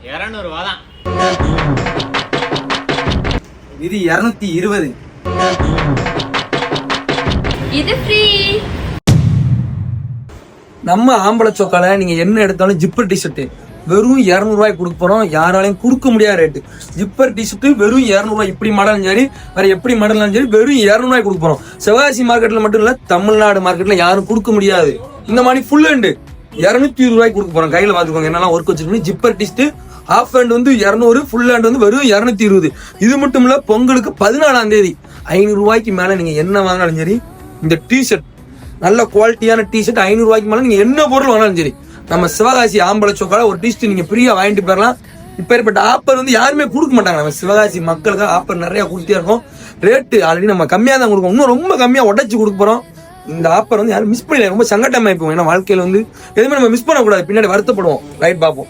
200 ரூபா தான். இது 220. இது ஃப்ரீ. நம்ம ஆம்பளை சொக்கால நீங்க என்ன எடுத்தாலும் ஜிப்பர் டிஷர்ட் வெறும் 200 ரூபாய்க்கு கொடுக்க போறோம். யாராலையும் கொடுக்க முடியாத ரேட்டு. ஜிப்பர் டிஷர்ட் வெறும் 200 ரூபாய். இப்படி மாடலும் சரி வேற எப்படி மாடலும் சரி வெறும் 200 ரூபாய் கொடுக்க போறோம். சிவகாசி மார்க்கெட்ல மட்டும் இல்ல, தமிழ்நாடு மார்க்கெட்ல யாரும் கொடுக்க முடியாது. இந்த மாதிரி ஃபுல் ஹேண்டு 220 ரூபாய்க்கு கொடுக்க போறோம். கையில பாத்துக்கோங்க என்னெல்லாம் ஒர்க் வச்சிருக்கோம். ஜிப்பர் டிஷர்ட் ஹாஃப் ஹேண்ட் வந்து 200, ஃபுல் ஹேண்ட் வந்து வெறும் 220. இது மட்டும் இல்ல, பொங்கலுக்கு 14ஆம் தேதி 500 ரூபாய்க்கு மேல நீங்க என்ன வாங்கினாலும் சரி இந்த டிஷர்ட் நல்ல குவாலிட்டியான டிஷர்ட் 500 ரூபாய்க்கு மேல நீங்க என்ன பொருள் வாங்கினாலும் சரி நம்ம சிவகாசி ஆம்பளை சோக்கால ஒரு டிஷர்ட் நீங்க ஃப்ரீயா வாங்கிட்டு போயிடலாம். இப்ப ஏற்பட்ட ஆஃபர் வந்து யாருமே கொடுக்க மாட்டாங்க. நம்ம சிவகாசி மக்களுக்கு ஆஃபர் நிறைய கொடுத்தே இருக்கும். ரேட்டு ஆல்ரெடி நம்ம கம்மியா தான் கொடுக்கோம். இன்னும் ரொம்ப கம்மியா உடைச்சு கொடுக்க போறோம். இந்த ஆஃபர் வந்து யாரும் மிஸ் பண்ணல. ரொம்ப சங்கட்டமா இருக்கும். ஏன்னா வாழ்க்கையில வந்து எதுவுமே நம்ம மிஸ் பண்ணக்கூடாது. பின்னாடி வருத்தப்படுவோம். ரைட் பார்ப்போம்.